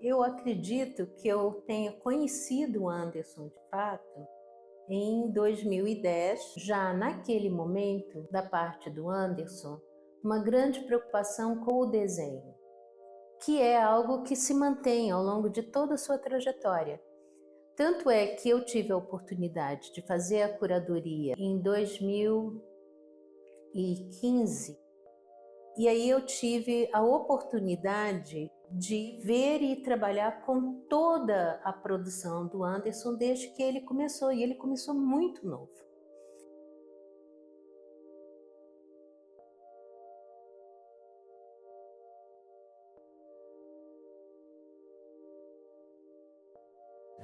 Eu acredito que eu tenha conhecido o Anderson de fato em 2010, já naquele momento, da parte do Anderson, uma grande preocupação com o desenho, que é algo que se mantém ao longo de toda a sua trajetória. Tanto é que eu tive a oportunidade de fazer a curadoria em 2015, e aí eu tive a oportunidade de ver e trabalhar com toda a produção do Anderson desde que ele começou, e ele começou muito novo.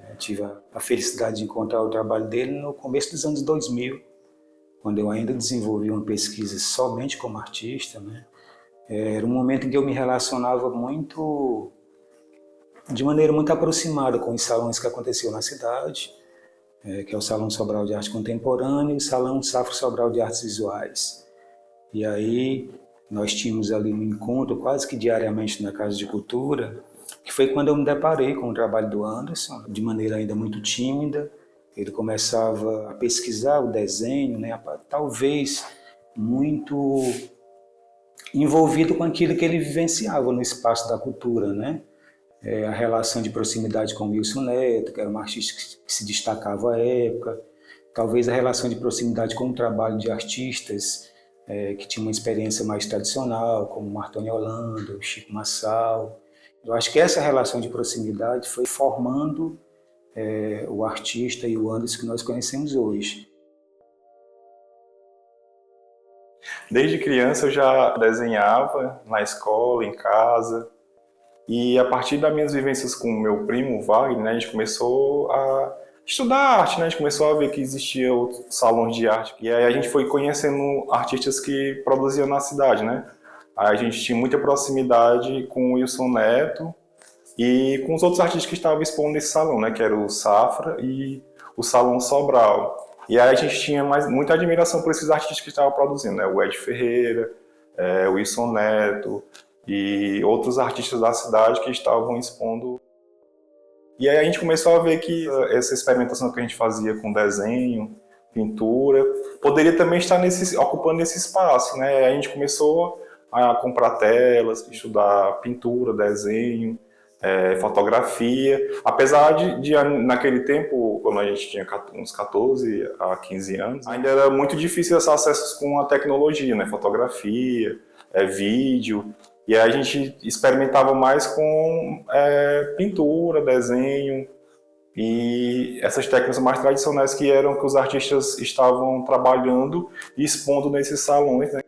Eu tive a felicidade de encontrar o trabalho dele no começo dos anos 2000, quando eu ainda desenvolvi uma pesquisa somente como artista, né? Era um momento em que eu me relacionava de maneira muito aproximada com os salões que aconteciam na cidade, que é o Salão Sobral de Arte Contemporânea e o Salão Safra Sobral de Artes Visuais. E aí nós tínhamos ali um encontro quase que diariamente na Casa de Cultura, que foi quando eu me deparei com o trabalho do Anderson, de maneira ainda muito tímida. Ele começava a pesquisar o desenho, né, talvez muito envolvido com aquilo que ele vivenciava no espaço da cultura, né? A relação de proximidade com Wilson Neto, que era um artista que se destacava à época, talvez a relação de proximidade com o trabalho de artistas que tinham uma experiência mais tradicional, como Martoni Holanda, Chico Massal. Eu acho que essa relação de proximidade foi formando o artista e o Anderson que nós conhecemos hoje. Desde criança eu já desenhava na escola, em casa, e a partir das minhas vivências com o meu primo Wagner, né, a gente começou a estudar arte, né, a gente começou a ver que existia outros salões de arte, e aí a gente foi conhecendo artistas que produziam na cidade, né. Aí a gente tinha muita proximidade com o Wilson Neto e com os outros artistas que estavam expondo nesse salão, né, que era o Safra e o Salão Sobral. E aí a gente tinha muita admiração por esses artistas que estavam produzindo, né? O Ed Ferreira, o Wilson Neto e outros artistas da cidade que estavam expondo. E aí a gente começou a ver que essa experimentação que a gente fazia com desenho, pintura, poderia também estar ocupando esse espaço, né? Aí a gente começou a comprar telas, estudar pintura, desenho, fotografia, apesar de naquele tempo, quando a gente tinha uns 14 a 15 anos, ainda era muito difícil esse acesso com a tecnologia, né? Fotografia, vídeo, e aí a gente experimentava mais com pintura, desenho e essas técnicas mais tradicionais que eram que os artistas estavam trabalhando e expondo nesses salões, né?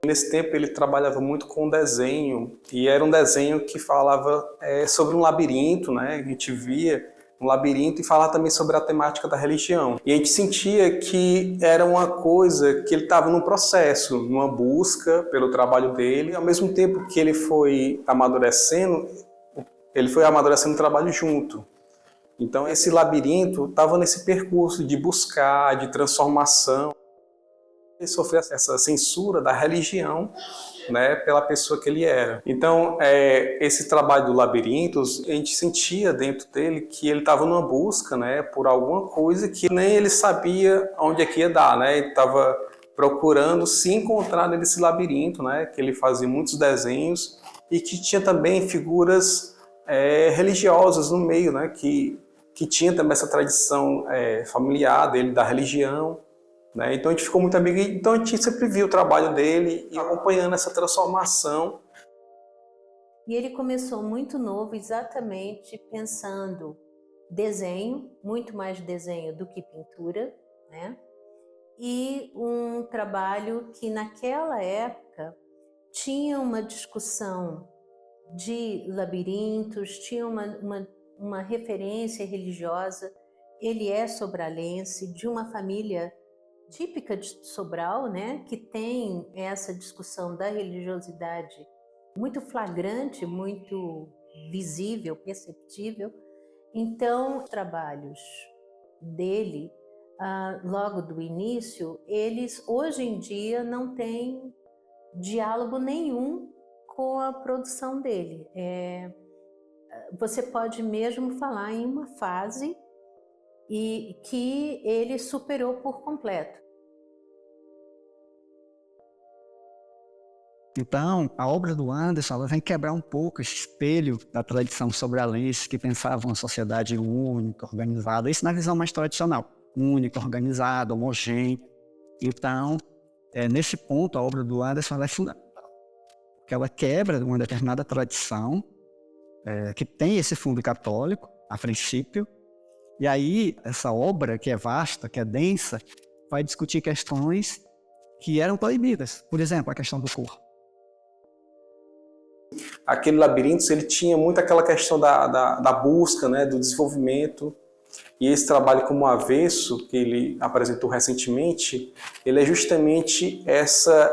Nesse tempo ele trabalhava muito com desenho, e era um desenho que falava sobre um labirinto, né? A gente via um labirinto e falava também sobre a temática da religião. E a gente sentia que era uma coisa que ele estava num processo, numa busca pelo trabalho dele, e ao mesmo tempo que ele foi amadurecendo o trabalho junto. Então esse labirinto estava nesse percurso de buscar, de transformação. Ele sofreu essa censura da religião, né, pela pessoa que ele era. Então, esse trabalho do Labirintos, a gente sentia dentro dele que ele estava numa busca, né, por alguma coisa que nem ele sabia onde é que ia dar, né? Ele estava procurando se encontrar nesse labirinto, né, que ele fazia muitos desenhos e que tinha também figuras religiosas no meio, né, que tinha também essa tradição familiar dele da religião. Né? Então a gente ficou muito amigo, então a gente sempre viu o trabalho dele e acompanhando essa transformação. E ele começou muito novo, exatamente pensando desenho, muito mais desenho do que pintura, né? E um trabalho que naquela época tinha uma discussão de labirintos, tinha uma referência religiosa. Ele é sobralense, de uma família típica de Sobral, né, que tem essa discussão da religiosidade muito flagrante, muito visível, perceptível. Então, os trabalhos dele, logo do início, eles hoje em dia não têm diálogo nenhum com a produção dele. Você pode mesmo falar em uma fase e que ele superou por completo. Então, a obra do Anderson ela vem quebrar um pouco esse espelho da tradição sobralense que pensava uma sociedade única, organizada, isso na visão mais tradicional, única, organizada, homogênea. Então, nesse ponto, a obra do Anderson ela é fundamental, porque ela quebra uma determinada tradição que tem esse fundo católico, a princípio, e aí essa obra, que é vasta, que é densa, vai discutir questões que eram proibidas. Por exemplo, a questão do corpo. Aquele Labirintos, ele tinha muito aquela questão da busca, né, do desenvolvimento. E esse trabalho como Avesso, que ele apresentou recentemente, ele é justamente essa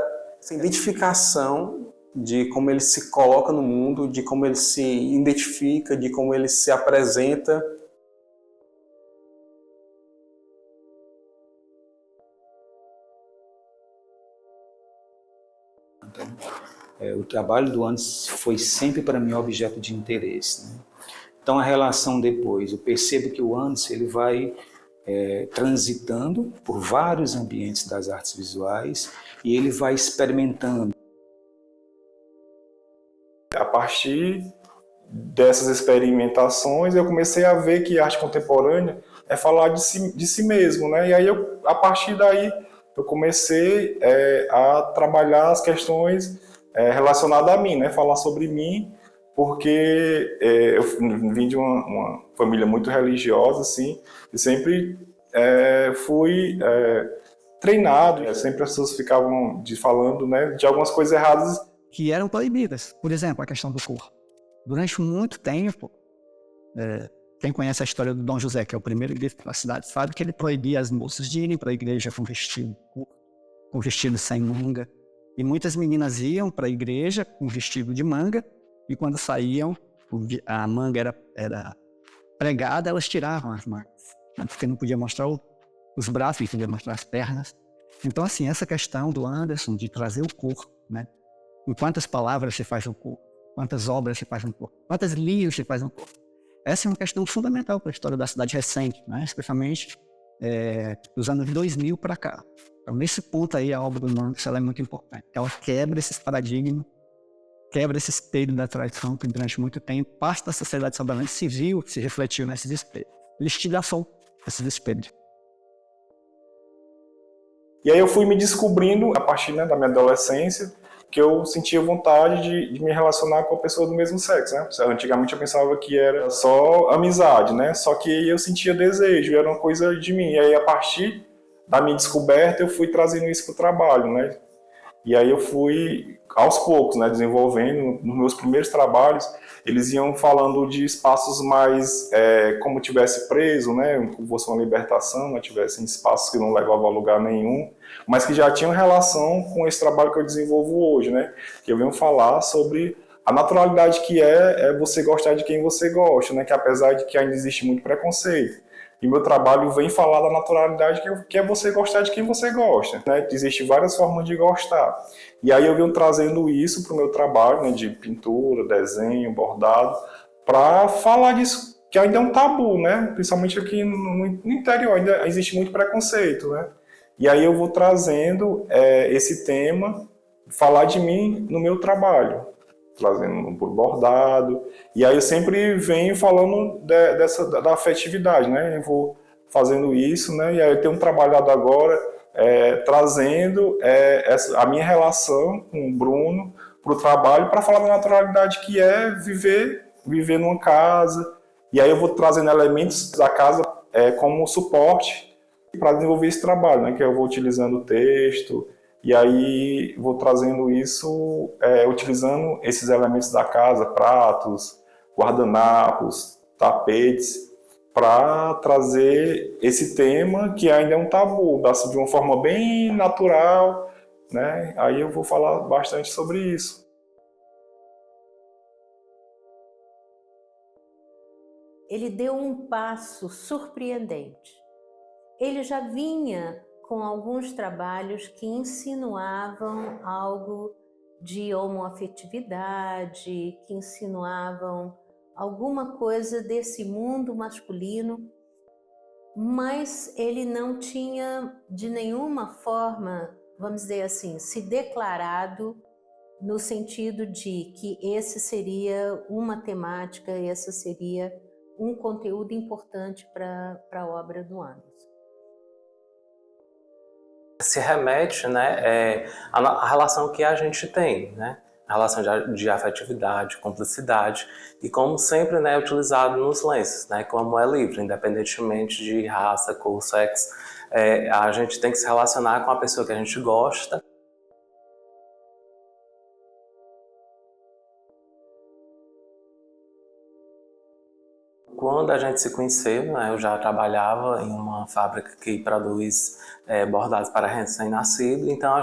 identificação de como ele se coloca no mundo, de como ele se identifica, de como ele se apresenta. O trabalho do Anderson foi sempre para mim objeto de interesse, né? Então a relação depois, eu percebo que o Anderson ele vai transitando por vários ambientes das artes visuais e ele vai experimentando. A partir dessas experimentações, eu comecei a ver que a arte contemporânea é falar de si mesmo, né? E aí, a partir daí, eu comecei a trabalhar as questões relacionadas a mim, né? Falar sobre mim, porque eu vim de uma família muito religiosa, assim, e sempre fui treinado, sempre as pessoas ficavam falando, né, de algumas coisas erradas. Que eram proibidas. Por exemplo, a questão do corpo. Durante muito tempo, quem conhece a história do Dom José, que é o primeiro bispo da cidade, sabe que ele proibia as moças de irem para a igreja com vestido curto, com vestido sem manga. E muitas meninas iam para a igreja com vestido de manga, e quando saíam, a manga era pregada, elas tiravam as mangas, porque não podia mostrar os braços, não podia mostrar as pernas. Então, assim, essa questão do Anderson de trazer o corpo, né? Em quantas palavras se faz um corpo, quantas obras se faz um corpo, quantas linhas se faz um corpo. Essa é uma questão fundamental para a história da cidade recente, né? Especialmente dos anos 2000 para cá. Então, nesse ponto aí, a obra do Anderson ela é muito importante. Ela quebra esses paradigmas, quebra esse espelho da tradição que durante muito tempo parte da sociedade sobralense civil se refletiu nesses espelhos. Listigação desses espelhos. E aí eu fui me descobrindo, a partir, né, da minha adolescência, que eu sentia vontade de me relacionar com a pessoa do mesmo sexo, né? Antigamente eu pensava que era só amizade, né? Só que eu sentia desejo, era uma coisa de mim. E aí, a partir da minha descoberta, eu fui trazendo isso para o trabalho, né? E aí eu fui, aos poucos, né, desenvolvendo. Nos meus primeiros trabalhos, eles iam falando de espaços mais, como tivesse preso, né, como fosse uma libertação, mas tivessem espaços que não levavam a lugar nenhum, mas que já tinham relação com esse trabalho que eu desenvolvo hoje, né, que eu venho falar sobre a naturalidade que é você gostar de quem você gosta, né, que apesar de que ainda existe muito preconceito, e meu trabalho vem falar da naturalidade que é você gostar de quem você gosta, né? Existem várias formas de gostar. E aí eu venho trazendo isso para o meu trabalho, né, de pintura, desenho, bordado, para falar disso, que ainda é um tabu, né? Principalmente aqui no interior, ainda existe muito preconceito, né? E aí eu vou trazendo esse tema, falar de mim no meu trabalho, trazendo por bordado, e aí eu sempre venho falando da afetividade, né? Eu vou fazendo isso, né? E aí eu tenho trabalhado agora trazendo a minha relação com o Bruno para o trabalho, para falar da naturalidade que é viver numa casa, e aí eu vou trazendo elementos da casa como suporte para desenvolver esse trabalho, né? Que eu vou utilizando o texto, e aí vou trazendo isso, utilizando esses elementos da casa, pratos, guardanapos, tapetes, para trazer esse tema que ainda é um tabu, de uma forma bem natural, né? Aí eu vou falar bastante sobre isso. Ele deu um passo surpreendente. Ele já vinha com alguns trabalhos que insinuavam algo de homoafetividade, que insinuavam alguma coisa desse mundo masculino, mas ele não tinha de nenhuma forma, vamos dizer assim, se declarado no sentido de que esse seria uma temática, esse seria um conteúdo importante para a obra do Anderson. Se remete, né, à relação que a gente tem, né? A relação de afetividade, cumplicidade, e como sempre, né, é utilizado nos lenços, né, como é livre, independentemente de raça, cor, sexo, a gente tem que se relacionar com a pessoa que a gente gosta. Quando a gente se conheceu, né, eu já trabalhava em uma fábrica que produz bordados para recém-nascido, então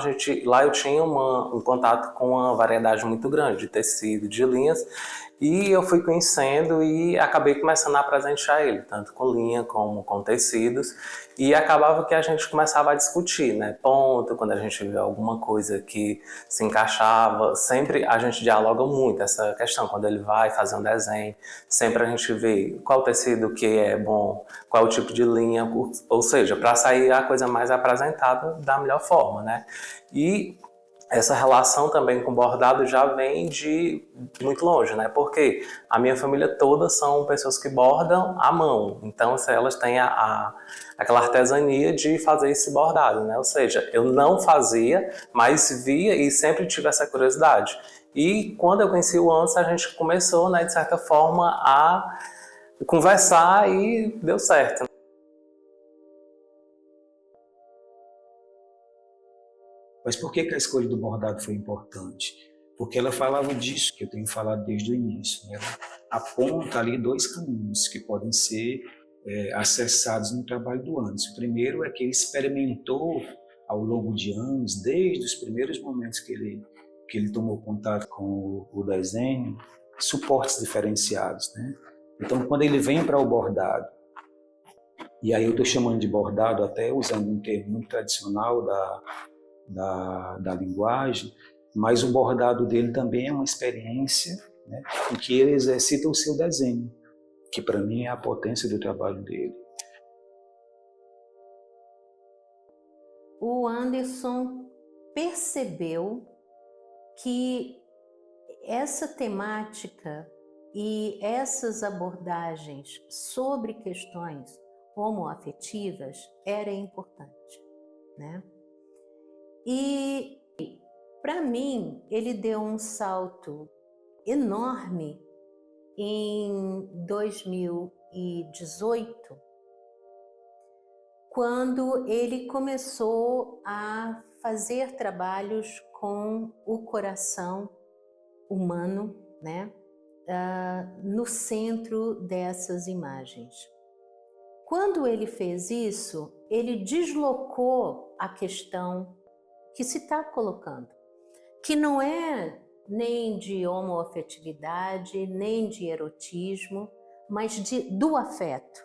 lá eu tinha um contato com uma variedade muito grande de tecido, de linhas, e eu fui conhecendo e acabei começando a presentear ele, tanto com linha como com tecidos, e acabava que a gente começava a discutir, né, ponto, quando a gente vê alguma coisa que se encaixava, sempre a gente dialoga muito essa questão, quando ele vai fazer um desenho, sempre a gente vê qual tecido que é bom, qual o tipo de linha, ou seja, para sair a coisa mais apresentada da melhor forma, né? E essa relação também com bordado já vem de muito longe, né? Porque a minha família toda são pessoas que bordam à mão, então elas têm aquela artesania de fazer esse bordado, né? Ou seja, eu não fazia, mas via e sempre tive essa curiosidade. E quando eu conheci o Anderson, a gente começou, né, de certa forma, a conversar e deu certo. Mas por que a escolha do bordado foi importante? Porque ela falava disso que eu tenho falado desde o início. Né? Ela aponta ali dois caminhos que podem ser acessados no trabalho do Anderson. O primeiro é que ele experimentou ao longo de anos, desde os primeiros momentos que ele tomou contato com o desenho, suportes diferenciados. Né? Então, quando ele vem para o bordado, e aí eu estou chamando de bordado até usando um termo muito tradicional da linguagem, mas o bordado dele também é uma experiência, né, em que ele exercita o seu desenho, que para mim é a potência do trabalho dele. O Anderson percebeu que essa temática e essas abordagens sobre questões homoafetivas era importante, né? E, para mim, ele deu um salto enorme em 2018, quando ele começou a fazer trabalhos com o coração humano, né, no centro dessas imagens. Quando ele fez isso, ele deslocou a questão que se está colocando, que não é nem de homoafetividade, nem de erotismo, mas do afeto,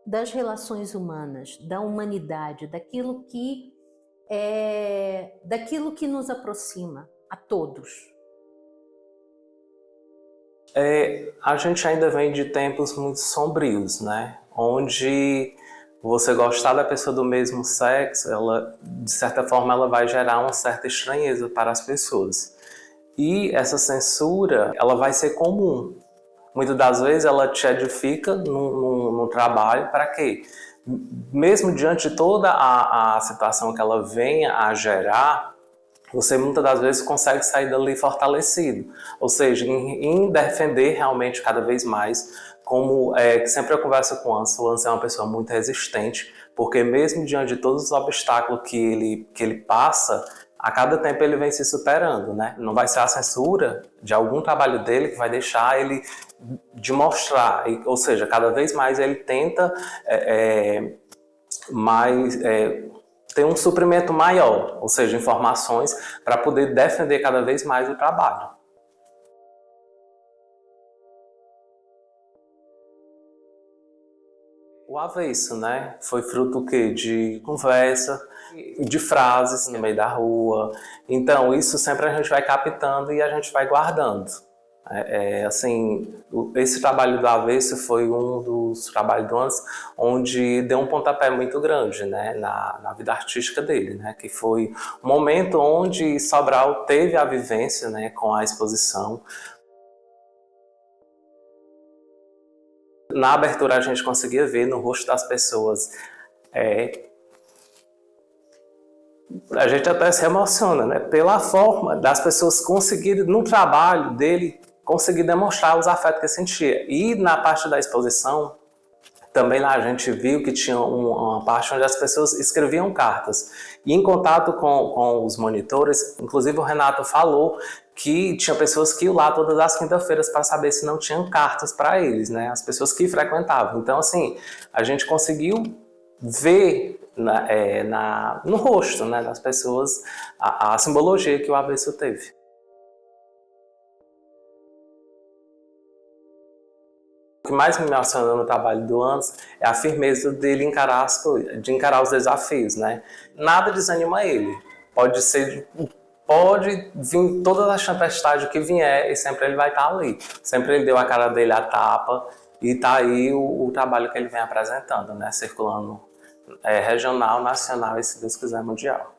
das relações humanas, da humanidade, daquilo que nos aproxima a todos. A gente ainda vem de tempos muito sombrios, né? Onde você gostar da pessoa do mesmo sexo, ela, de certa forma, ela vai gerar uma certa estranheza para as pessoas. E essa censura, ela vai ser comum. Muitas das vezes ela te edifica no trabalho, para quê? Mesmo diante de toda a situação que ela venha a gerar, você muitas das vezes consegue sair dali fortalecido. Ou seja, em defender realmente cada vez mais, como sempre eu converso com o Anderson é uma pessoa muito resistente, porque mesmo diante de todos os obstáculos que ele passa, a cada tempo ele vem se superando, né? Não vai ser a censura de algum trabalho dele que vai deixar ele de mostrar, ou seja, cada vez mais ele tenta ter um suprimento maior, ou seja, informações para poder defender cada vez mais o trabalho. O avesso, né? Foi fruto o quê? De conversa, de frases no meio da rua. Então, isso sempre a gente vai captando e a gente vai guardando. Assim, esse trabalho do Avesso foi um dos trabalhos do Anderson onde deu um pontapé muito grande, né, na vida artística dele, né, que foi um momento onde Sobral teve a vivência, né, com a exposição. Na abertura a gente conseguia ver no rosto das pessoas, a gente até se emociona, né, pela forma das pessoas conseguirem, no trabalho dele, conseguir demonstrar os afetos que sentia. E na parte da exposição, também lá a gente viu que tinha uma parte onde as pessoas escreviam cartas. E em contato com os monitores, inclusive o Renato falou que tinha pessoas que iam lá todas as quintas-feiras para saber se não tinham cartas para eles, né? As pessoas que frequentavam. Então, assim, a gente conseguiu ver no rosto, né, das pessoas a simbologia que o Avesso teve. O que mais me emociona no trabalho do Anderson é a firmeza dele encarar as coisas, de encarar os desafios, né? Nada desanima ele. Pode vir todas as tempestades que vier e sempre ele vai estar ali. Sempre ele deu a cara dele a tapa e tá aí o trabalho que ele vem apresentando, né? Circulando regional, nacional e, se Deus quiser, mundial.